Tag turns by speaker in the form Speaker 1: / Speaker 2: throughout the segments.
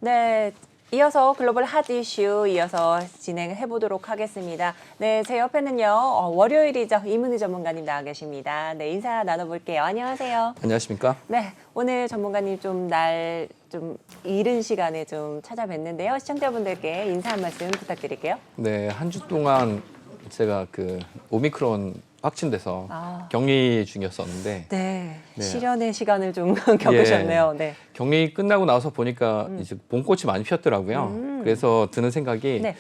Speaker 1: 네, 이어서 글로벌 핫 이슈 이어서 진행해 보도록 하겠습니다. 네, 제 옆에는요, 월요일이죠. 이문희 전문가님 나와 계십니다. 네, 인사 나눠볼게요. 안녕하세요.
Speaker 2: 안녕하십니까?
Speaker 1: 네, 오늘 전문가님 좀 이른 시간에 좀 찾아뵀는데요. 시청자분들께 인사 한 말씀 부탁드릴게요.
Speaker 2: 네, 한 주 동안 제가 그 오미크론 확진돼서 격리 중이었었는데
Speaker 1: 네,
Speaker 2: 네.
Speaker 1: 실연의 시간을 좀 겪으셨네요. 네.
Speaker 2: 격리 끝나고 나서 보니까 이제 봄꽃이 많이 피었더라고요. 그래서 드는 생각이
Speaker 1: 네.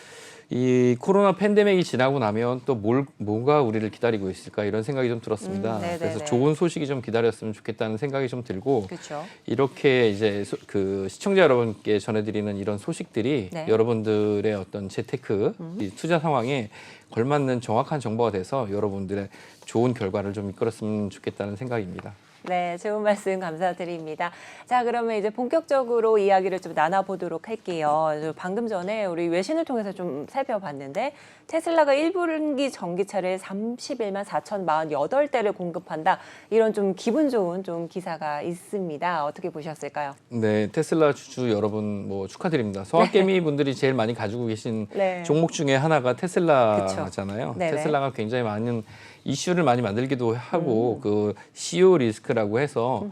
Speaker 2: 이 코로나 팬데믹이 지나고 나면 또 뭐가 우리를 기다리고 있을까 이런 생각이 좀 들었습니다. 그래서 좋은 소식이 좀 기다렸으면 좋겠다는 생각이 좀 들고
Speaker 1: 그렇죠.
Speaker 2: 이렇게 이제 그 시청자 여러분께 전해드리는 이런 소식들이
Speaker 1: 네.
Speaker 2: 여러분들의 어떤 재테크 이 투자 상황에 걸맞는 정확한 정보가 돼서 여러분들의 좋은 결과를 좀 이끌었으면 좋겠다는 생각입니다.
Speaker 1: 네, 좋은 말씀 감사드립니다. 자, 그러면 이제 본격적으로 이야기를 좀 나눠보도록 할게요. 방금 전에 우리 외신을 통해서 좀 살펴봤는데 테슬라가 1분기 전기차를 31만 4,048대를 공급한다. 이런 좀 기분 좋은 좀 기사가 있습니다. 어떻게 보셨을까요?
Speaker 2: 네, 테슬라 주주 여러분 뭐 축하드립니다. 서학개미 분들이 제일 많이 가지고 계신
Speaker 1: 네.
Speaker 2: 종목 중에 하나가 테슬라잖아요.
Speaker 1: 네네.
Speaker 2: 테슬라가 굉장히 많은 이슈를 많이 만들기도 하고 그 CEO 리스크라고 해서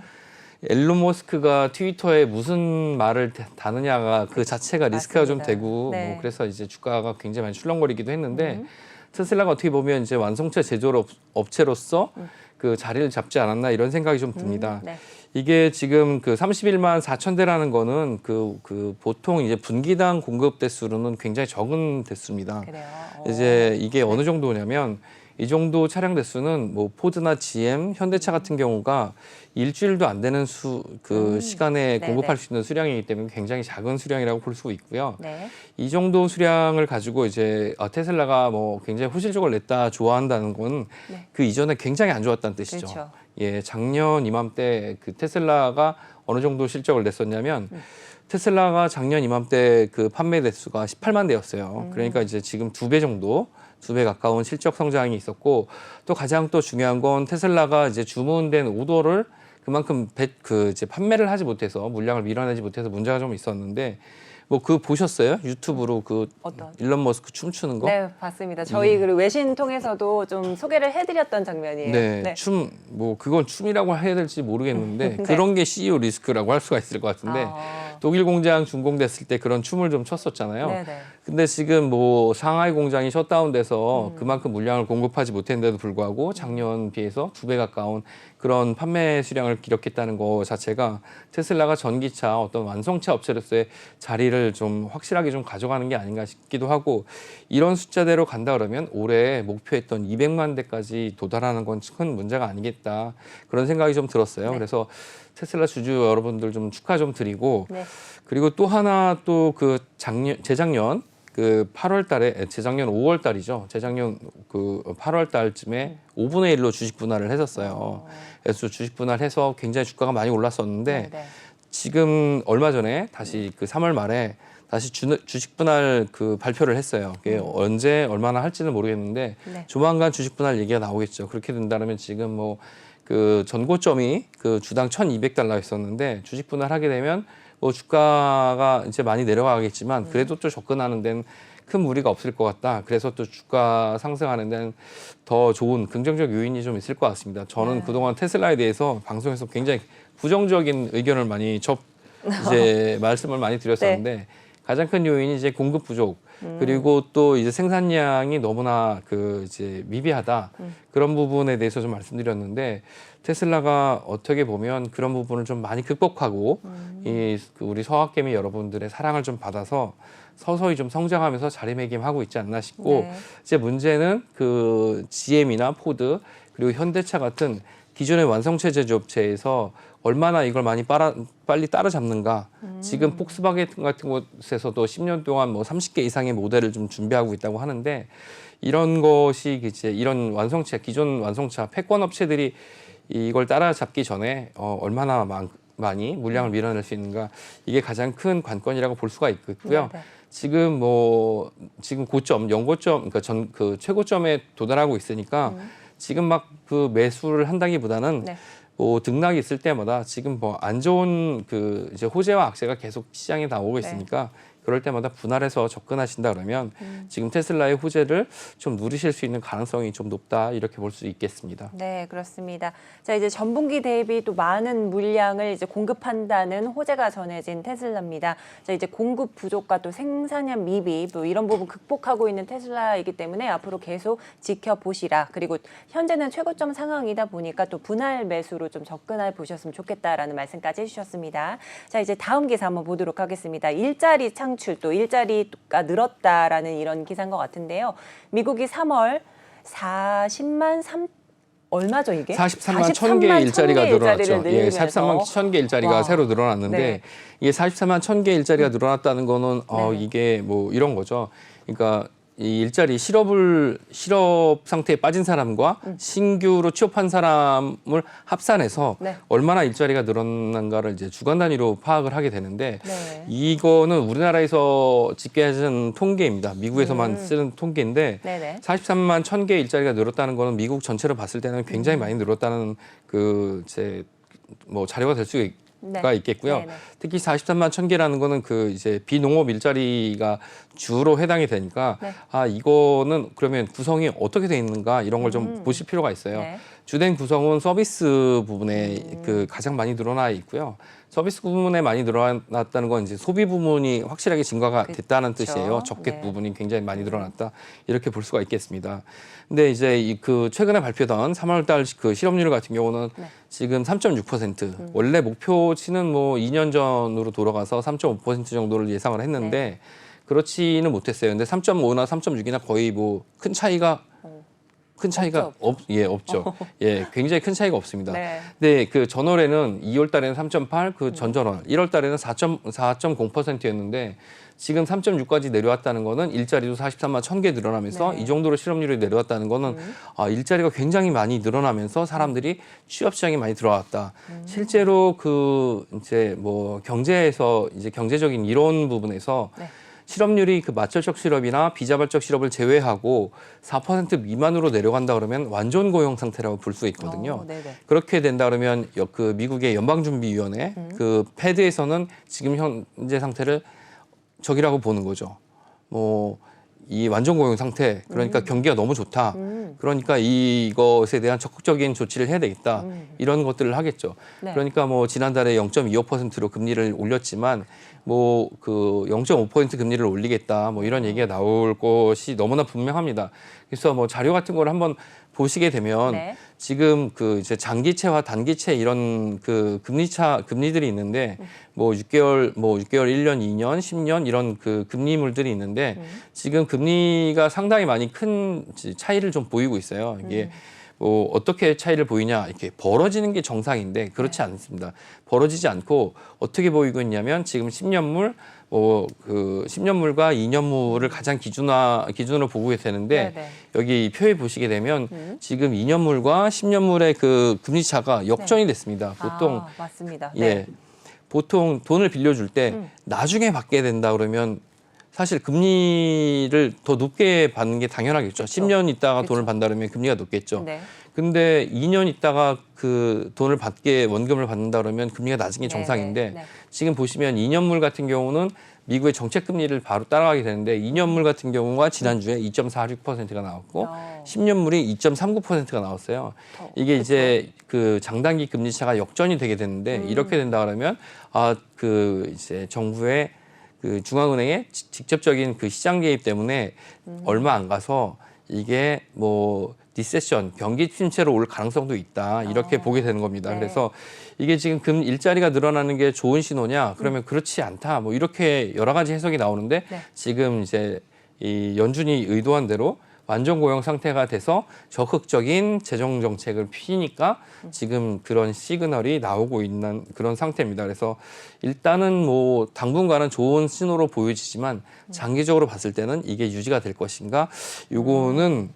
Speaker 2: 일론 머스크가 트위터에 무슨 말을 다느냐가 그 자체가 리스크가 좀
Speaker 1: 맞습니다.
Speaker 2: 되고
Speaker 1: 네.
Speaker 2: 뭐 그래서 이제 주가가 굉장히 많이 출렁거리기도 했는데 테슬라가 어떻게 보면 이제 완성차 제조업 업체로서 그 자리를 잡지 않았나 이런 생각이 좀 듭니다.
Speaker 1: 네.
Speaker 2: 이게 지금 그 31만 4천 대라는 거는 그 보통 이제 분기당 공급 대수로는 굉장히 적은 대수입니다.
Speaker 1: 그래요.
Speaker 2: 이제 이게 어느 정도냐면 이 정도 차량 대수는 뭐 포드나 GM, 현대차 같은 경우가 일주일도 안 되는 시간에
Speaker 1: 네네.
Speaker 2: 공급할 수 있는 수량이기 때문에 굉장히 작은 수량이라고 볼 수 있고요.
Speaker 1: 네.
Speaker 2: 이 정도 수량을 가지고 이제 테슬라가 뭐 굉장히 호실적을 냈다 좋아한다는 건 그 이전에 굉장히 안 좋았다는 뜻이죠.
Speaker 1: 그렇죠.
Speaker 2: 예, 작년 이맘때 그 테슬라가 어느 정도 실적을 냈었냐면 테슬라가 작년 이맘때 그 판매 대수가 18만 대였어요. 그러니까 이제 지금 2배 정도, 2배 가까운 실적 성장이 있었고 또 가장 또 중요한 건 테슬라가 이제 주문된 오더를 그만큼 이제 판매를 하지 못해서 물량을 밀어내지 못해서 문제가 좀 있었는데 뭐 그거 보셨어요? 유튜브로 그
Speaker 1: 어떤?
Speaker 2: 일론 머스크 춤추는 거?
Speaker 1: 네, 봤습니다. 저희 그리고 외신 통해서도 좀 소개를 해드렸던 장면이에요.
Speaker 2: 네, 뭐 그건 춤이라고 해야 될지 모르겠는데
Speaker 1: 네.
Speaker 2: 그런 게 CEO 리스크라고 할 수가 있을 것 같은데 독일 공장 준공됐을 때 그런 춤을 좀 췄었잖아요.
Speaker 1: 네네.
Speaker 2: 근데 지금 뭐 상하이 공장이 셧다운돼서 그만큼 물량을 공급하지 못했는데도 불구하고 작년 비해서 2배 가까운 그런 판매 수량을 기록했다는 거 자체가 테슬라가 전기차 어떤 완성차 업체로서의 자리를 좀 확실하게 좀 가져가는 게 아닌가 싶기도 하고 이런 숫자대로 간다 그러면 올해 목표했던 200만 대까지 도달하는 건 큰 문제가 아니겠다 그런 생각이 좀 들었어요.
Speaker 1: 네.
Speaker 2: 그래서 테슬라 주주 여러분들 좀 축하 좀 드리고
Speaker 1: 네.
Speaker 2: 그리고 또 하나 또 그 재작년 그 8월 달에 재작년 5월 달이죠. 재작년 그 8월 달쯤에 5분의 1로 주식 분할을 했었어요. 그래서 주식 분할해서 굉장히 주가가 많이 올랐었는데
Speaker 1: 네네.
Speaker 2: 지금 얼마 전에 다시 그 3월 말에 다시 주식 분할 그 발표를 했어요. 그게 언제 얼마나 할지는 모르겠는데
Speaker 1: 네.
Speaker 2: 조만간 주식 분할 얘기가 나오겠죠. 그렇게 된다면 지금 뭐 그 전고점이 그 주당 $1,200였었는데 주식 분할하게 되면 뭐 주가가 이제 많이 내려가겠지만 그래도 또 접근하는 데는 큰 무리가 없을 것 같다. 그래서 또 주가 상승하는 데는 더 좋은 긍정적 요인이 좀 있을 것 같습니다. 저는
Speaker 1: 네.
Speaker 2: 그동안 테슬라에 대해서 방송에서 굉장히 부정적인 의견을 많이 이제 말씀을 많이 드렸었는데 가장 큰 요인이 이제 공급 부족 그리고 또 이제 생산량이 너무나 이제 미비하다 그런 부분에 대해서 좀 말씀드렸는데 테슬라가 어떻게 보면 그런 부분을 좀 많이 극복하고 우리 서학개미 여러분들의 사랑을 좀 받아서 서서히 좀 성장하면서 자리매김하고 있지 않나 싶고
Speaker 1: 네.
Speaker 2: 이제 문제는 GM이나 포드 그리고 현대차 같은 기존의 완성체 제조업체에서 얼마나 이걸 많이 빨리 따라잡는가. 지금 폭스바겐 같은 곳에서도 10년 동안 뭐 30개 이상의 모델을 좀 준비하고 있다고 하는데 이런 것이 이제 이런 완성차, 기존 완성차 패권 업체들이 이걸 따라잡기 전에 얼마나 많이 물량을 밀어낼 수 있는가. 이게 가장 큰 관건이라고 볼 수가 있고요.
Speaker 1: 네.
Speaker 2: 지금 고점, 연고점, 그러니까 최고점에 도달하고 있으니까 지금 막 매수를 한다기보다는
Speaker 1: 네.
Speaker 2: 뭐 등락이 있을 때마다 지금 뭐 안 좋은 이제 호재와 악재가 계속 시장에 나오고 있으니까 그럴 때마다 분할해서 접근하신다 그러면 지금 테슬라의 호재를 좀 누리실 수 있는 가능성이 좀 높다 이렇게 볼 수 있겠습니다.
Speaker 1: 네, 그렇습니다. 자, 이제 전분기 대비 또 많은 물량을 이제 공급한다는 호재가 전해진 테슬라입니다. 자, 이제 공급 부족과 또 생산량 미비 뭐 이런 부분 극복하고 있는 테슬라이기 때문에 앞으로 계속 지켜보시라. 그리고 현재는 최고점 상황이다 보니까 또 분할 매수로 좀 접근해 보셨으면 좋겠다라는 말씀까지 해주셨습니다. 자, 이제 다음 기사 한번 보도록 하겠습니다. 일자리 창출 또 일자리가 늘었다라는 이런 기사인 것 같은데요. 미국이 3월 40만 3 얼마죠 이게?
Speaker 2: 43만 1,000개 일자리가 늘어났죠. 예,
Speaker 1: 늘리면서.
Speaker 2: 43만 1,000개 일자리가
Speaker 1: 와.
Speaker 2: 새로 늘어났는데
Speaker 1: 네.
Speaker 2: 이게 44만 1,000개 일자리가 늘어났다는 거는 이게 뭐 이런 거죠. 그러니까 이 일자리 실업 상태에 빠진 사람과 신규로 취업한 사람을 합산해서
Speaker 1: 네.
Speaker 2: 얼마나 일자리가 늘어난가를 이제 주간 단위로 파악을 하게 되는데
Speaker 1: 네.
Speaker 2: 이거는 우리나라에서 집계하는 통계입니다. 미국에서만 쓰는 통계인데
Speaker 1: 네네.
Speaker 2: 43만 1,000개 일자리가 늘었다는 거는 미국 전체로 봤을 때는 굉장히 많이 늘었다는 이제 뭐 자료가 될 수가
Speaker 1: 네.
Speaker 2: 있겠고요.
Speaker 1: 네네.
Speaker 2: 특히 43만 1,000개라는 거는 이제 비농업 일자리가 주로 해당이 되니까
Speaker 1: 네.
Speaker 2: 이거는 그러면 구성이 어떻게 돼 있는가 이런 걸 좀 보실 필요가 있어요.
Speaker 1: 네.
Speaker 2: 주된 구성은 서비스 부분에 가장 많이 늘어나 있고요. 서비스 부분에 많이 늘어났다는 건 이제 소비 부분이 확실하게 증가가 됐다는
Speaker 1: 그렇죠.
Speaker 2: 뜻이에요. 접객
Speaker 1: 네.
Speaker 2: 부분이 굉장히 많이 늘어났다 이렇게 볼 수가 있겠습니다. 근데 이제 최근에 발표된 3월달 실업률 같은 경우는 지금 3.6%. 원래 목표치는 뭐 2년 전으로 돌아가서 3.5% 정도를 예상을 했는데 그렇지는 못했어요. 근데 3.5나 3.6이나 거의 뭐 큰 차이가 없죠. 예, 굉장히 큰 차이가 없습니다.
Speaker 1: 네.
Speaker 2: 근데 전월에는 2월 달에는 3.8, 전전월 1월 달에는 4.0%였는데 지금 3.6까지 내려왔다는 거는 일자리도 43만 1,000개 늘어나면서 이 정도로 실업률이 내려왔다는 거는 일자리가 굉장히 많이 늘어나면서 사람들이 취업 시장에 많이 들어왔다. 실제로 이제 뭐 경제에서 이제 경제적인 이론 부분에서 실업률이 맞절적 실업이나 비자발적 실업을 제외하고 4% 미만으로 내려간다 그러면 완전 고용 상태라고 볼 수 있거든요. 그렇게 된다 그러면 미국의 연방준비위원회 패드에서는 지금 현재 상태를 적이라고 보는 거죠. 뭐 이 완전 고용 상태 그러니까 경기가 너무 좋다. 그러니까 이것에 대한 적극적인 조치를 해야 되겠다. 이런 것들을 하겠죠.
Speaker 1: 네.
Speaker 2: 그러니까 뭐 지난달에 0.25%로 금리를 올렸지만 뭐 0.5% 금리를 올리겠다. 뭐 이런 얘기가 나올 것이 너무나 분명합니다. 그래서 뭐 자료 같은 걸 한번 보시게 되면 지금 이제 장기채와 단기채 이런 금리들이 있는데 뭐 6개월, 1년, 2년, 10년 이런 금리물들이 있는데 지금 금리가 상당히 많이 큰 차이를 좀 보이고 있어요. 이게 뭐 어떻게 차이를 보이냐 이렇게 벌어지는 게 정상인데 그렇지 않습니다. 벌어지지 않고 어떻게 보이고 있냐면 지금 10년물 10년물과 2년물을 가장 기준으로 보고 되는데 여기 표에 보시게 되면 지금 2년물과 10년물의 금리 차가 역전이 됐습니다. 보통
Speaker 1: 맞습니다.
Speaker 2: 보통 돈을 빌려줄 때 나중에 받게 된다 그러면 사실 금리를 더 높게 받는 게 당연하겠죠. 10년 있다가 돈을 받는다 그러면 금리가 높겠죠. 근데 2년 있다가 그 돈을 원금을 받는다 그러면 금리가 낮은 게
Speaker 1: 네,
Speaker 2: 정상인데
Speaker 1: 네.
Speaker 2: 지금 보시면 2년물 같은 경우는 미국의 정책 금리를 바로 따라가게 되는데 2년물 같은 경우가 지난주에 2.46%가 나왔고 10년물이 2.39%가 나왔어요. 이게 이제 그 장단기 금리 차가 역전이 되게 되는데 이렇게 된다 그러면 그 이제 정부의 그 중앙은행의 직접적인 그 시장 개입 때문에 얼마 안 가서 이게 뭐 리세션, 경기 침체로 올 가능성도 있다. 이렇게 보게 되는 겁니다.
Speaker 1: 네.
Speaker 2: 그래서 이게 지금 일자리가 늘어나는 게 좋은 신호냐? 그러면 그렇지 않다. 뭐 이렇게 여러 가지 해석이 나오는데
Speaker 1: 네.
Speaker 2: 지금 이제 이 연준이 의도한 대로 완전 고용 상태가 돼서 적극적인 재정 정책을 피니까 지금 그런 시그널이 나오고 있는 그런 상태입니다. 그래서 일단은 뭐 당분간은 좋은 신호로 보여지지만 장기적으로 봤을 때는 이게 유지가 될 것인가? 요거는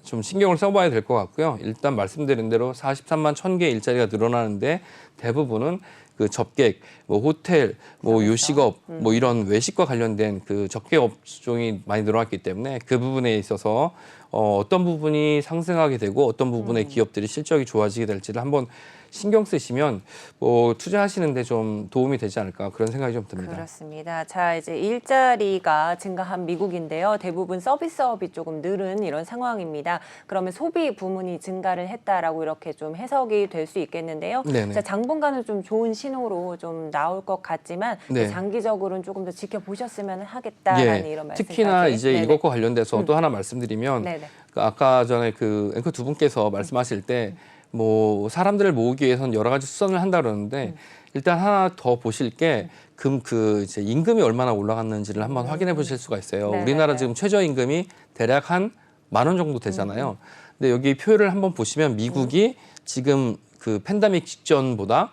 Speaker 2: 좀 신경을 써봐야 될 것 같고요. 일단 말씀드린 대로 43만 1,000개 일자리가 늘어나는데 대부분은 그 접객, 뭐 호텔, 뭐 요식업, 뭐 이런 외식과 관련된 그 접객 업종이 많이 늘어났기 때문에 그 부분에 있어서 어떤 부분이 상승하게 되고 어떤 부분의 기업들이 실적이 좋아지게 될지를 한번 신경 쓰시면 뭐 투자하시는데 좀 도움이 되지 않을까 그런 생각이 좀 듭니다.
Speaker 1: 그렇습니다. 자, 이제 일자리가 증가한 미국인데요. 대부분 서비스업이 조금 늘은 이런 상황입니다. 그러면 소비 부문이 증가를 했다라고 이렇게 좀 해석이 될 수 있겠는데요.
Speaker 2: 네네.
Speaker 1: 자, 당분간은 좀 좋은 신호로 좀 나올 것 같지만
Speaker 2: 네.
Speaker 1: 장기적으로는 조금 더 지켜보셨으면 하겠다라는
Speaker 2: 예,
Speaker 1: 이런 말씀까지.
Speaker 2: 특히나 이제
Speaker 1: 네네.
Speaker 2: 이것과 관련돼서 또 하나 말씀드리면
Speaker 1: 네네.
Speaker 2: 그 아까 전에 그 앵커 두 분께서 말씀하실 때 뭐 사람들을 모으기 위해서는 여러 가지 수단을 한다 그러는데 일단 하나 더 보실 게 그 이제 임금이 얼마나 올라갔는지를 한번 확인해 보실 수가 있어요.
Speaker 1: 네네네.
Speaker 2: 우리나라 지금 최저임금이 대략 한 10,000원 정도 되잖아요. 근데 여기 표를 한번 보시면 미국이 지금 그 팬데믹 직전보다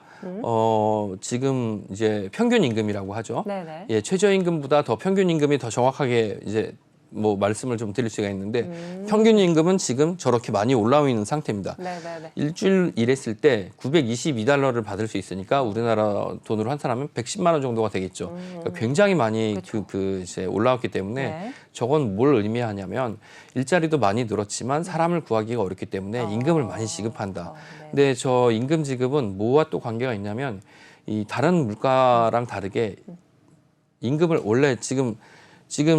Speaker 2: 지금 이제 평균 임금이라고 하죠.
Speaker 1: 네네.
Speaker 2: 예, 최저임금보다 더 평균 임금이 더 정확하게 이제 뭐 말씀을 좀 드릴 수가 있는데 평균 임금은 지금 저렇게 많이 올라와 있는 상태입니다.
Speaker 1: 네네네.
Speaker 2: 일주일 일했을 때 922달러를 받을 수 있으니까 우리나라 돈으로 환산하면 110만 원 정도가 되겠죠. 그러니까 굉장히 많이 그 이제 올라왔기 때문에
Speaker 1: 네.
Speaker 2: 저건 뭘 의미하냐면 일자리도 많이 늘었지만 사람을 구하기가 어렵기 때문에 임금을 많이 지급한다.
Speaker 1: 네.
Speaker 2: 근데 저 임금 지급은 뭐와 또 관계가 있냐면 이 다른 물가랑 다르게 임금을 원래 지금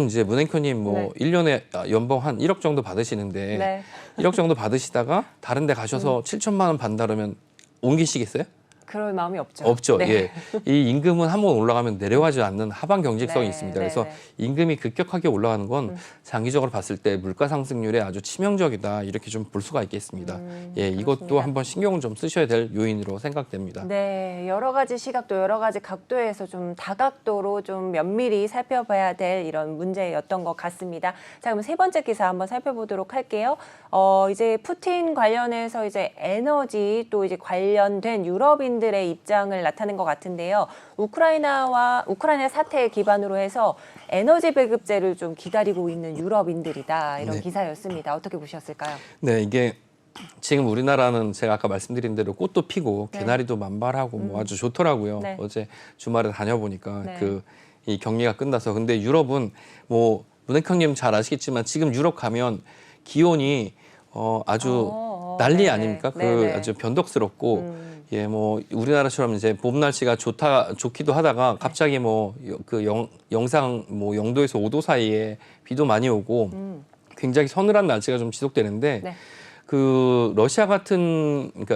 Speaker 2: 이제 문앵커님 뭐
Speaker 1: 네.
Speaker 2: 1년에 연봉 한 1억 정도 받으시는데
Speaker 1: 네.
Speaker 2: 1억 정도 받으시다가 다른 데 가셔서 7천만 원 받는다 그러면 옮기시겠어요?
Speaker 1: 그럴 마음이 없죠.
Speaker 2: 없죠.
Speaker 1: 네.
Speaker 2: 예. 이 임금은 한번 올라가면 내려가지 않는 하방 경직성이
Speaker 1: 네,
Speaker 2: 있습니다.
Speaker 1: 네,
Speaker 2: 그래서
Speaker 1: 네.
Speaker 2: 임금이 급격하게 올라가는 건 장기적으로 봤을 때 물가 상승률에 아주 치명적이다. 이렇게 좀 볼 수가 있겠습니다. 예, 이것도
Speaker 1: 그렇습니다.
Speaker 2: 한번 신경을 좀 쓰셔야 될 요인으로 생각됩니다.
Speaker 1: 네, 여러 가지 시각도 여러 가지 각도에서 좀 다각도로 좀 면밀히 살펴봐야 될 이런 문제였던 것 같습니다. 자, 그럼 세 번째 기사 한번 살펴보도록 할게요. 이제 푸틴 관련해서 이제 에너지 또 이제 관련된 유럽인들의 입장을 나타낸 것 같은데요. 우크라이나 사태에 기반으로 해서 에너지 배급제를 좀 기다리고 있는 유럽인들이다 이런
Speaker 2: 네.
Speaker 1: 기사였습니다. 어떻게 보셨을까요?
Speaker 2: 네, 이게 지금 우리나라는 제가 아까 말씀드린 대로 꽃도 피고
Speaker 1: 네.
Speaker 2: 개나리도 만발하고 뭐 아주 좋더라고요.
Speaker 1: 네.
Speaker 2: 어제 주말에 다녀보니까
Speaker 1: 네.
Speaker 2: 이 경기가 끝나서. 근데 유럽은 뭐 문학형님 잘 아시겠지만 지금 유럽 가면 기온이 아주 난리
Speaker 1: 네네.
Speaker 2: 아닙니까?
Speaker 1: 네네.
Speaker 2: 아주 변덕스럽고 예, 뭐 우리나라처럼 이제 봄 날씨가 좋기도 하다가 갑자기 뭐 그 영상 뭐 0도에서 5도 사이에 비도 많이 오고 굉장히 서늘한 날씨가 좀 지속되는데
Speaker 1: 네.
Speaker 2: 그러니까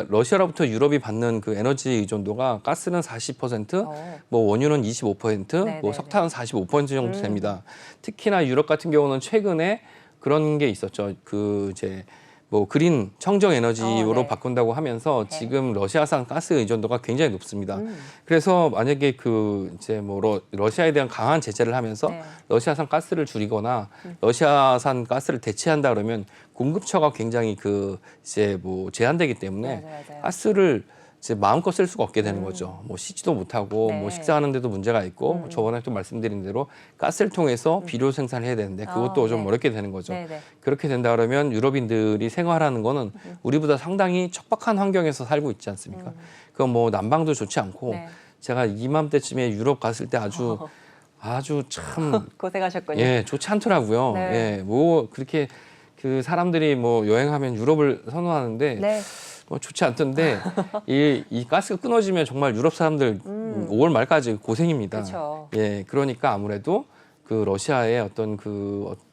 Speaker 2: 러시아로부터 유럽이 받는 그 에너지 의존도가 가스는 40%, 뭐 원유는 25%,
Speaker 1: 네네네.
Speaker 2: 뭐 석탄은 45% 정도 됩니다. 특히나 유럽 같은 경우는 최근에 그런 게 있었죠. 그 이제 뭐 그린 청정 에너지로
Speaker 1: 네.
Speaker 2: 바꾼다고 하면서
Speaker 1: 네.
Speaker 2: 지금 러시아산 가스 의존도가 굉장히 높습니다. 그래서 만약에 그 이제 뭐 러시아에 대한 강한 제재를 하면서
Speaker 1: 네.
Speaker 2: 러시아산 가스를 줄이거나 러시아산 가스를 대체한다 그러면 공급처가 굉장히 그 이제 뭐 제한되기 때문에
Speaker 1: 맞아요.
Speaker 2: 가스를 이제 마음껏 쓸 수가 없게 되는 거죠. 뭐 씻지도 못하고
Speaker 1: 네.
Speaker 2: 뭐 식사하는데도 문제가 있고 저번에 또 말씀드린 대로 가스를 통해서 비료 생산을 해야 되는데 그것도 좀
Speaker 1: 네.
Speaker 2: 어렵게 되는 거죠.
Speaker 1: 네네.
Speaker 2: 그렇게 된다 그러면 유럽인들이 생활하는 거는 우리보다 상당히 척박한 환경에서 살고 있지 않습니까? 그건 뭐 난방도 좋지 않고
Speaker 1: 네.
Speaker 2: 제가 이맘때쯤에 유럽 갔을 때 아주 참
Speaker 1: 고생하셨군요.
Speaker 2: 예, 좋지 않더라고요.
Speaker 1: 네.
Speaker 2: 예, 뭐 그렇게 그 사람들이 뭐 여행하면 유럽을 선호하는데
Speaker 1: 네.
Speaker 2: 뭐 좋지 않던데 이 가스가 끊어지면 정말 유럽 사람들 5월 말까지 고생입니다.
Speaker 1: 그렇죠.
Speaker 2: 예, 그러니까 아무래도 그 러시아의 어떤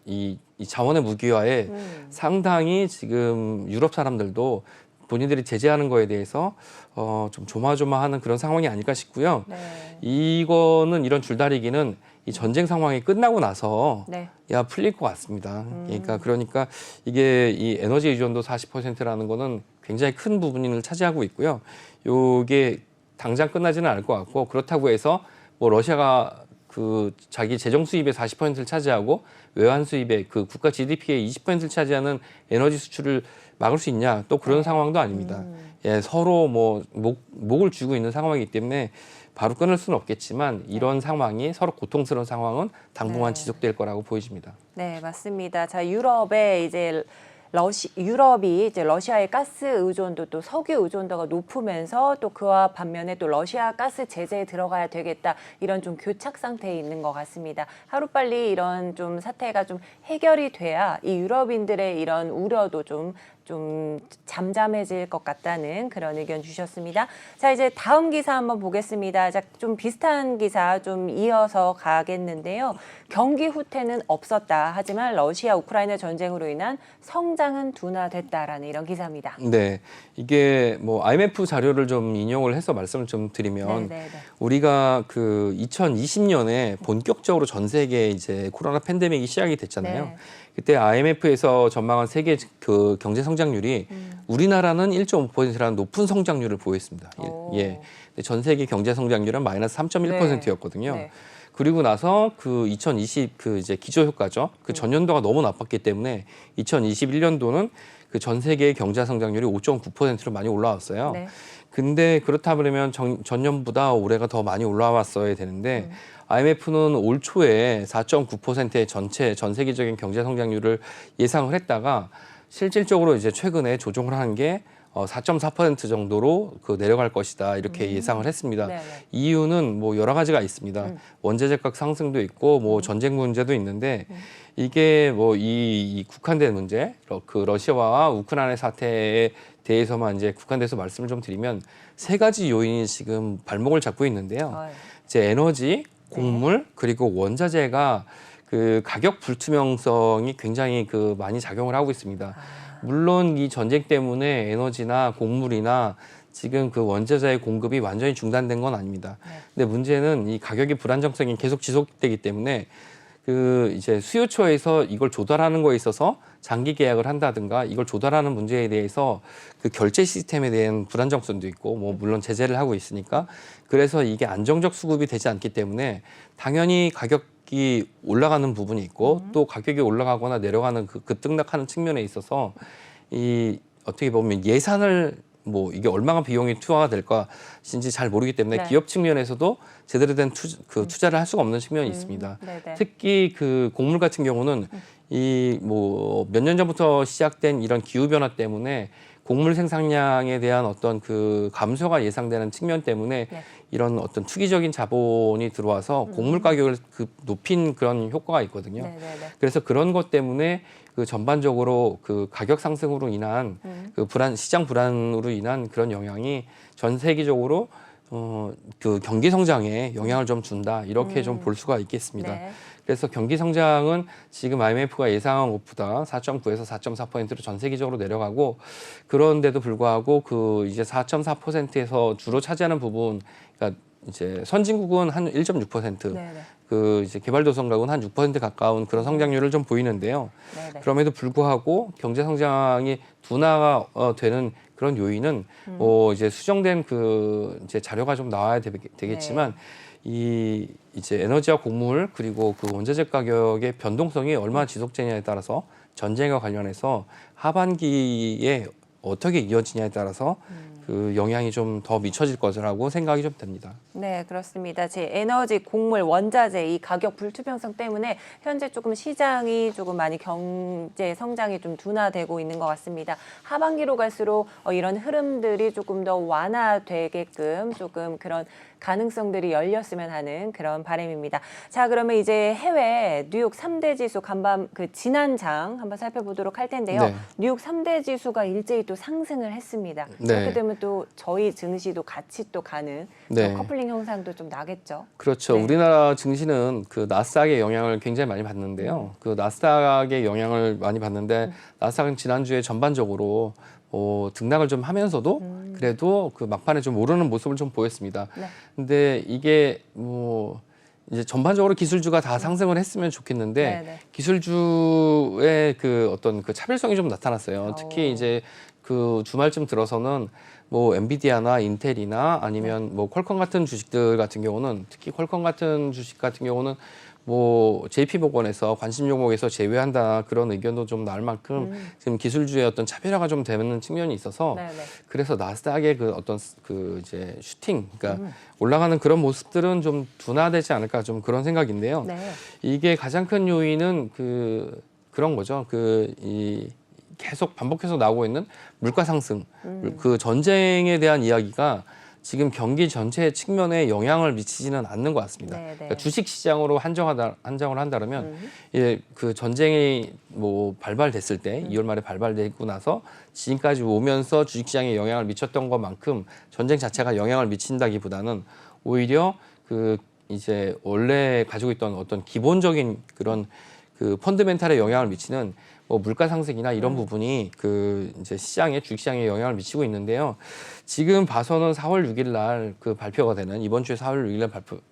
Speaker 2: 이 자원의 무기화에 상당히 지금 유럽 사람들도 본인들이 제재하는 거에 대해서 좀 조마조마하는 그런 상황이 아닐까 싶고요.
Speaker 1: 네.
Speaker 2: 이거는 이런 줄다리기는 이 전쟁 상황이 끝나고 나서
Speaker 1: 네.
Speaker 2: 야 풀릴 것 같습니다. 그러니까 이게 이 에너지 의존도 40%라는 거는 굉장히 큰 부분을 차지하고 있고요. 요게 당장 끝나지는 않을 것 같고 그렇다고 해서 뭐 러시아가 그 자기 재정 수입의 40%를 차지하고 외환 수입의 그 국가 GDP의 20%를 차지하는 에너지 수출을 막을 수 있냐? 또 그런 상황도 아닙니다. 예, 서로 뭐 목을 쥐고 있는 상황이기 때문에 바로 끊을 수는 없겠지만 이런 상황이 서로 고통스러운 상황은 당분간 지속될 거라고 보여집니다.
Speaker 1: 네, 맞습니다. 자, 유럽에 이제 유럽이 이제 러시아의 가스 의존도 또 석유 의존도가 높으면서 또 그와 반면에 또 러시아 가스 제재에 들어가야 되겠다 이런 좀 교착 상태에 있는 것 같습니다. 하루빨리 이런 좀 사태가 좀 해결이 돼야 이 유럽인들의 이런 우려도 좀 잠잠해질 것 같다는 그런 의견 주셨습니다. 자, 이제 다음 기사 한번 보겠습니다. 자, 좀 비슷한 기사 좀 이어서 가겠는데요. 경기 후퇴는 없었다. 하지만 러시아 우크라이나 전쟁으로 인한 성장은 둔화됐다라는 이런 기사입니다.
Speaker 2: 네, 이게 뭐 IMF 자료를 좀 인용을 해서 말씀을 좀 드리면 우리가 그 2020년에 본격적으로 전 세계에 이제 코로나 팬데믹이 시작이 됐잖아요.
Speaker 1: 네.
Speaker 2: 그때 IMF에서 전망한 세계 그 경제 성장률이 우리나라는 1.5%라는 높은 성장률을 보였습니다. 예. 근데 전 세계 경제 성장률은 마이너스 3.1%였거든요.
Speaker 1: 네.
Speaker 2: 그리고 나서 그 2020 그 이제 기저 효과죠. 그 전년도가 너무 나빴기 때문에 2021년도는 그 전 세계의 경제 성장률이 5.9%로 많이 올라왔어요.
Speaker 1: 네.
Speaker 2: 근데 그렇다 그러면 전년보다 올해가 더 많이 올라왔어야 되는데 IMF는 올 초에 4.9%의 전 세계적인 경제 성장률을 예상을 했다가 실질적으로 이제 최근에 조정을 한 게 4.4% 정도로 그 내려갈 것이다 이렇게 예상을 했습니다.
Speaker 1: 네네.
Speaker 2: 이유는 뭐 여러 가지가 있습니다. 원자재 가격 상승도 있고 뭐 전쟁 문제도 있는데 이게 뭐 이 국한된 문제, 그 러시아와 우크라이나 사태에 대해서만 이제 국한돼서 말씀을 좀 드리면 세 가지 요인이 지금 발목을 잡고 있는데요. 이제 에너지, 곡물 그리고 원자재가 그 가격 불투명성이 굉장히 그 많이 작용을 하고 있습니다. 물론 이 전쟁 때문에 에너지나 곡물이나 지금 그 원자재의 공급이 완전히 중단된 건 아닙니다. 근데 문제는 이 가격의 불안정성이 계속 지속되기 때문에 그 이제 수요처에서 이걸 조달하는 거에 있어서 장기 계약을 한다든가 이걸 조달하는 문제에 대해서 그 결제 시스템에 대한 불안정성도 있고 뭐 물론 제재를 하고 있으니까 그래서 이게 안정적 수급이 되지 않기 때문에 당연히 가격이 올라가는 부분이 있고 또 가격이 올라가거나 내려가는 그 급등락하는 측면에 있어서 이 어떻게 보면 예산을 뭐 이게 얼마나 비용이 투하가 될까인지 잘 모르기 때문에 기업 측면에서도 제대로 된 투자를 할 수가 없는 측면이 있습니다. 특히 그 곡물 같은 경우는 이 뭐 몇 년 전부터 시작된 이런 기후 변화 때문에 곡물 생산량에 대한 어떤 그 감소가 예상되는 측면 때문에 이런 어떤 투기적인 자본이 들어와서 곡물 가격을 높인 그런 효과가 있거든요. 그래서 그런 것 때문에 그 전반적으로 그 가격 상승으로 인한 그 시장 불안으로 인한 그런 영향이 전 세계적으로 그 경기 성장에 영향을 좀 준다 이렇게 좀 볼 수가 있겠습니다. 그래서 경기 성장은 지금 IMF가 예상한 것보다 4.9에서 4.4%로 전 세계적으로 내려가고 그런데도 불구하고 그 이제 4.4%에서 주로 차지하는 부분, 그러니까 이제 선진국은 한 1.6%, 그 이제 개발도상국은 한 6% 가까운 그런 성장률을 좀 보이는데요. 그럼에도 불구하고 경제 성장이 둔화가 되는 그런 요인은 이제 수정된 그 이제 자료가 좀 나와야 되겠지만 이 이제 에너지와 곡물 그리고 그 원자재 가격의 변동성이 얼마나 지속되냐에 따라서 전쟁과 관련해서 하반기에 어떻게 이어지냐에 따라서 그 영향이 좀 더 미쳐질 것이라고 생각이 좀 됩니다.
Speaker 1: 네, 그렇습니다. 제 에너지, 곡물, 원자재 이 가격 불투명성 때문에 현재 조금 시장이 조금 많이 경제 성장이 좀 둔화되고 있는 것 같습니다. 하반기로 갈수록 이런 흐름들이 조금 더 완화되게끔 조금 그런 가능성들이 열렸으면 하는 그런 바람입니다. 자, 그러면 이제 해외 뉴욕 3대 지수 간밤 그 지난 장 한번 살펴보도록 할 텐데요.
Speaker 2: 네.
Speaker 1: 뉴욕 3대 지수가 일제히 또 상승을 했습니다.
Speaker 2: 네.
Speaker 1: 그렇게 되면 또 저희 증시도 같이 또 가는
Speaker 2: 네.
Speaker 1: 커플링 현상도 좀 나겠죠.
Speaker 2: 그렇죠.
Speaker 1: 네.
Speaker 2: 우리나라 증시는 그 나스닥의 영향을 굉장히 많이 받는데요. 그 나스닥의 영향을 많이 받는데 나스닥은 지난주에 전반적으로 등락을 좀 하면서도 그래도 그 막판에 좀 오르는 모습을 좀 보였습니다.
Speaker 1: 네.
Speaker 2: 근데 이게 이제 전반적으로 기술주가 다 상승을 했으면 좋겠는데
Speaker 1: 네네.
Speaker 2: 기술주의 그 어떤 그 차별성이 좀 나타났어요. 특히 이제 그 주말쯤 들어서는 뭐 엔비디아나 인텔이나 아니면 뭐 퀄컴 같은 주식들 같은 경우는 특히 퀄컴 같은 주식 같은 경우는 뭐 JP모건에서 관심 종목에서 제외한다 그런 의견도 좀 나올 만큼 지금 기술주의 어떤 차별화가 좀 되는 측면이 있어서
Speaker 1: 네네.
Speaker 2: 그래서 나스닥의 그 어떤 그 이제 슈팅 그러니까 올라가는 그런 모습들은 좀 둔화되지 않을까 좀 그런 생각인데요.
Speaker 1: 네.
Speaker 2: 이게 가장 큰 요인은 그런 거죠. 이 계속 반복해서 나오고 있는 물가 상승, 그 전쟁에 대한 이야기가 지금 경기 전체 측면에 영향을 미치지는 않는 것 같습니다.
Speaker 1: 네, 네.
Speaker 2: 그러니까 주식 시장으로 한정을 한다면 예, 그 전쟁이 뭐 발발됐을 때 2월 말에 발발되고 나서 지금까지 오면서 주식 시장에 영향을 미쳤던 것만큼 전쟁 자체가 영향을 미친다기보다는 오히려 그 이제 원래 가지고 있던 어떤 기본적인 그런 그 펀드멘탈에 영향을 미치는 뭐 물가 상승이나 이런 부분이 그 이제 시장에 주식 시장에 영향을 미치고 있는데요. 지금 봐서는 4월 6일 날 그 발표가 되는 이번 주에 4월 6일 날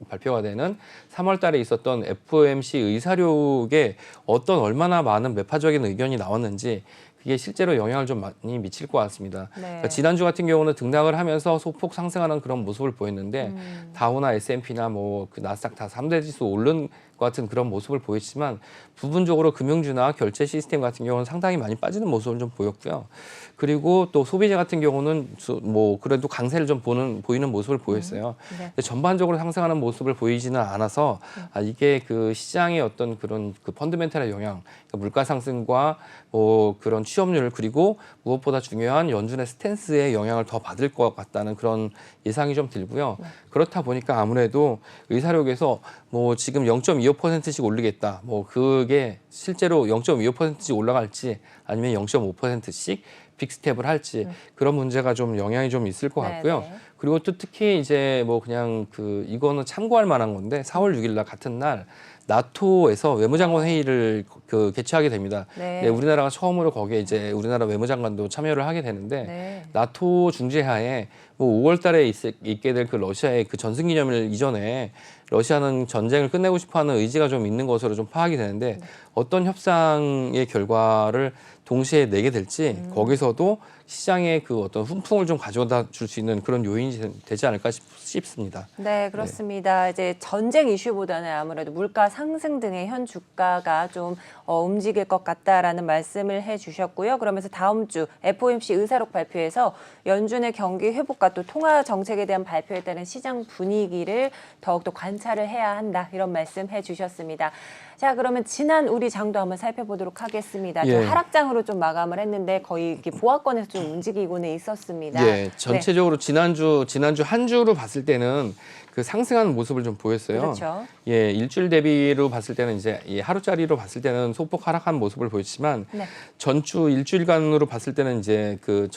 Speaker 2: 발표가 되는 3월 달에 있었던 FOMC 의사록에 어떤 얼마나 많은 매파적인 의견이 나왔는지 그게 실제로 영향을 좀 많이 미칠 것 같습니다.
Speaker 1: 네.
Speaker 2: 그러니까 지난주 같은 경우는 등락을 하면서 소폭 상승하는 그런 모습을 보였는데 다우나 S&P나 뭐 그 나스닥 다 3대 지수 오른 것 같은 그런 모습을 보였지만 부분적으로 금융주나 결제 시스템 같은 경우는 상당히 많이 빠지는 모습을 좀 보였고요. 그리고 또 소비재 같은 경우는 뭐 그래도 강세를 좀 보이는 모습을 보였어요.
Speaker 1: 네.
Speaker 2: 근데 전반적으로 상승하는 모습을 보이지는 않아서 이게 그 시장의 어떤 그런 그 펀드멘탈의 영향, 그러니까 물가 상승과 뭐 그런 취업률 그리고 무엇보다 중요한 연준의 스탠스에 영향을 더 받을 것 같다는 그런 예상이 좀 들고요. 그렇다 보니까 아무래도 의사록에서 뭐 지금 0.25%씩 올리겠다. 뭐 그게 실제로 0.25%씩 올라갈지 아니면 0.5%씩 빅스텝을 할지 그런 문제가 좀 영향이 좀 있을 것 같고요.
Speaker 1: 네네.
Speaker 2: 그리고 또 특히 이제 뭐 그냥 이거는 참고할 만한 건데 4월 6일 날 같은 날 나토에서 외무장관 회의를 그 개최하게 됩니다.
Speaker 1: 네.
Speaker 2: 네, 우리나라가 처음으로 거기에 이제 우리나라 외무장관도 참여를 하게 되는데
Speaker 1: 네.
Speaker 2: 나토 중재하에 뭐 5월 달에 있게 될 그 러시아의 그 전승기념일 이전에 러시아는 전쟁을 끝내고 싶어하는 의지가 좀 있는 것으로 좀 파악이 되는데 어떤 협상의 결과를 동시에 내게 될지 거기서도 시장에 그 어떤 훈풍을 좀 가져다 줄 수 있는 그런 요인이 되지 않을까 싶습니다.
Speaker 1: 네, 그렇습니다. 이제 전쟁 이슈보다는 아무래도 물가 상승 등의 현 주가가 좀 움직일 것 같다라는 말씀을 해주셨고요. 그러면서 다음 주 FOMC 의사록 발표에서 연준의 경기 회복과 또 통화 정책에 대한 발표에 따른 시장 분위기를 더욱더 관찰을 해야 한다 이런 말씀 해주셨습니다. 자, 그러면 지난 우리 장도 한번 살펴보도록 하겠습니다. 좀
Speaker 2: 예.
Speaker 1: 하락장으로 좀 마감을 했는데 거의 이렇게 보합권에서 좀 움직이고는 있었습니다.
Speaker 2: 예, 전체적으로 지난주 한 주로 봤을 때는 그 상승하는 모습을 좀 보였어요.
Speaker 1: 그렇죠.
Speaker 2: 예, 일주일 대비로 봤을 때는 이제 이 하루짜리로 봤을 때는 소폭 하락한 모습을 보였지만
Speaker 1: 네.
Speaker 2: 전주 일주일간으로 봤을 때는 이제 그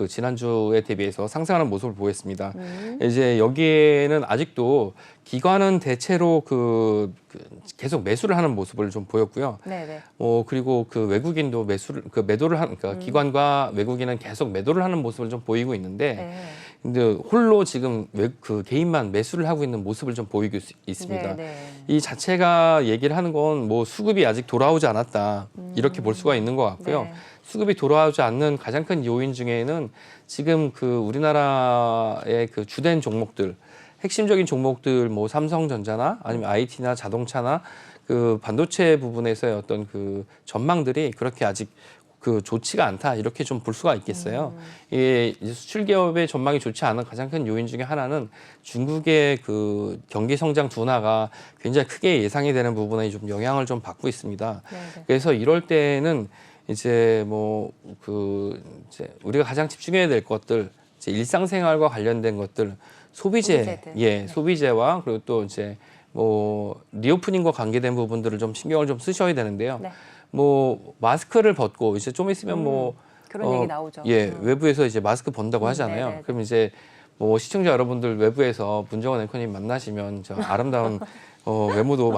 Speaker 2: 지난주에 대비해서 상승하는 모습을 보였습니다. 이제 여기에는 아직도 기관은 대체로 계속 매수를 하는 모습을 좀 보였고요.
Speaker 1: 네네.
Speaker 2: 그리고 그 외국인도 매도를 그러니까 기관과 외국인은 계속 매도를 하는 모습을 좀 보이고 있는데
Speaker 1: 네.
Speaker 2: 근데 홀로 지금 그 개인만 매수를 하고 있는 모습을 좀 보이고 있습니다.
Speaker 1: 네.
Speaker 2: 이 자체가 얘기를 하는 건 뭐 수급이 아직 돌아오지 않았다 이렇게 볼 수가 있는 것 같고요.
Speaker 1: 네.
Speaker 2: 수급이 돌아오지 않는 가장 큰 요인 중에는 지금 그 우리나라의 그 주된 종목들 핵심적인 종목들 뭐 삼성전자나 아니면 IT나 자동차나 그 반도체 부분에서의 어떤 그 전망들이 그렇게 아직 그 좋지가 않다 이렇게 좀 볼 수가 있겠어요. 이게 이제 수출 기업의 전망이 좋지 않은 가장 큰 요인 중에 하나는 중국의 그 경기 성장 둔화가 굉장히 크게 예상이 되는 부분에 좀 영향을 좀 받고 있습니다.
Speaker 1: 네네.
Speaker 2: 그래서 이럴 때는 이제 뭐 그 이제 우리가 가장 집중해야 될 것들 이제 일상생활과 관련된 것들 소비재,
Speaker 1: 소비재들.
Speaker 2: 예,
Speaker 1: 네.
Speaker 2: 소비재와 그리고 또 이제 뭐 리오프닝과 관계된 부분들을 좀 신경을 좀 쓰셔야 되는데요.
Speaker 1: 네.
Speaker 2: 뭐 마스크를 벗고 이제 좀 있으면 뭐
Speaker 1: 그런 얘기 나오죠.
Speaker 2: 예, 외부에서 이제 마스크 본다고 하잖아요.
Speaker 1: 네네네.
Speaker 2: 그럼 이제 뭐 시청자 여러분들 외부에서 문정원 앵커님 만나시면 저 아름다운 외모도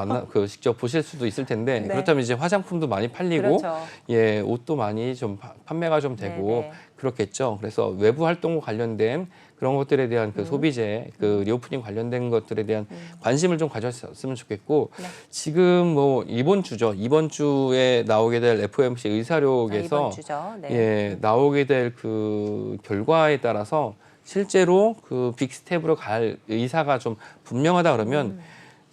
Speaker 2: 직접 보실 수도 있을 텐데
Speaker 1: 네.
Speaker 2: 그렇다면 이제 화장품도 많이 팔리고
Speaker 1: 그렇죠.
Speaker 2: 예, 옷도 많이 좀 판매가 좀 되고
Speaker 1: 네네.
Speaker 2: 그렇겠죠. 그래서 외부 활동과 관련된 그런 것들에 대한 그 소비재, 그 리오프닝 관련된 것들에 대한 관심을 좀 가졌으면 좋겠고
Speaker 1: 네.
Speaker 2: 지금 뭐 이번 주죠. 이번 주에 나오게 될 FOMC 의사록에서
Speaker 1: 이번 주죠. 네.
Speaker 2: 예, 나오게 될 그 결과에 따라서 실제로 그 빅스텝으로 갈 의사가 좀 분명하다 그러면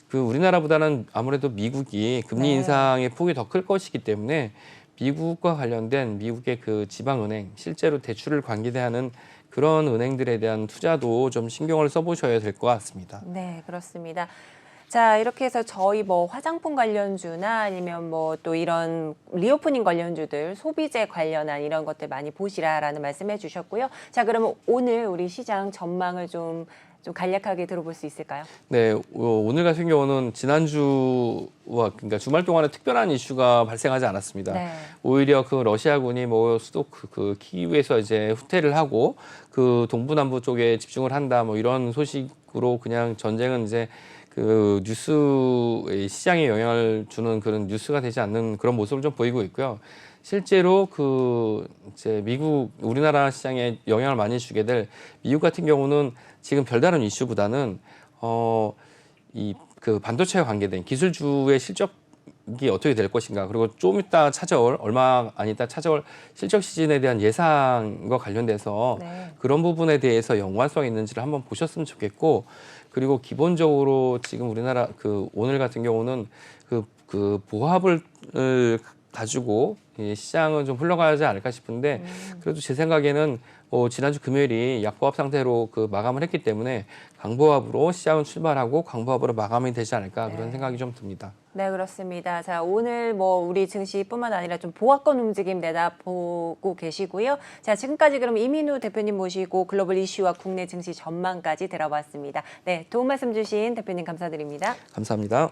Speaker 2: 그 우리나라보다는 아무래도 미국이 금리
Speaker 1: 네.
Speaker 2: 인상의 폭이 더 클 것이기 때문에 미국과 관련된 미국의 그 지방은행 실제로 대출을 관계대하는 그런 은행들에 대한 투자도 좀 신경을 써보셔야 될 것 같습니다.
Speaker 1: 네, 그렇습니다. 자, 이렇게 해서 저희 뭐 화장품 관련주나 아니면 뭐 또 이런 리오프닝 관련주들, 소비재 관련한 이런 것들 많이 보시라라는 말씀해 주셨고요. 자, 그러면 오늘 우리 시장 전망을 좀 간략하게 들어볼 수 있을까요?
Speaker 2: 네, 오늘 같은 경우는 지난주와 그러니까 주말 동안에 특별한 이슈가 발생하지 않았습니다.
Speaker 1: 네.
Speaker 2: 오히려 그 러시아군이 뭐 수도 그 키이우에서 이제 후퇴를 하고 그 동부남부 쪽에 집중을 한다 뭐 이런 소식으로 그냥 전쟁은 이제 그 뉴스의 시장에 영향을 주는 그런 뉴스가 되지 않는 그런 모습을 좀 보이고 있고요. 실제로 그 이제 우리나라 시장에 영향을 많이 주게 될 미국 같은 경우는 지금 별다른 이슈보다는 이 그 반도체와 관계된 기술주의 실적이 어떻게 될 것인가 그리고 좀 이따 찾아올 얼마 안 있다 찾아올 실적 시즌에 대한 예상과 관련돼서
Speaker 1: 네.
Speaker 2: 그런 부분에 대해서 연관성이 있는지를 한번 보셨으면 좋겠고 그리고 기본적으로 지금 우리나라 그 오늘 같은 경우는 그 보합을 가지고 이 시장은 좀 흘러가지 않을까 싶은데 그래도 제 생각에는 지난주 금요일이 약보합 상태로 그 마감을 했기 때문에 강보합으로 시장은 출발하고 강보합으로 마감이 되지 않을까 그런 생각이 좀 듭니다.
Speaker 1: 네, 그렇습니다. 자, 오늘 뭐 우리 증시뿐만 아니라 좀 보합권 움직임 내다보고 계시고요. 자, 지금까지 그럼 이민우 대표님 모시고 글로벌 이슈와 국내 증시 전망까지 들어봤습니다. 네, 도움 말씀 주신 대표님 감사드립니다.
Speaker 2: 감사합니다.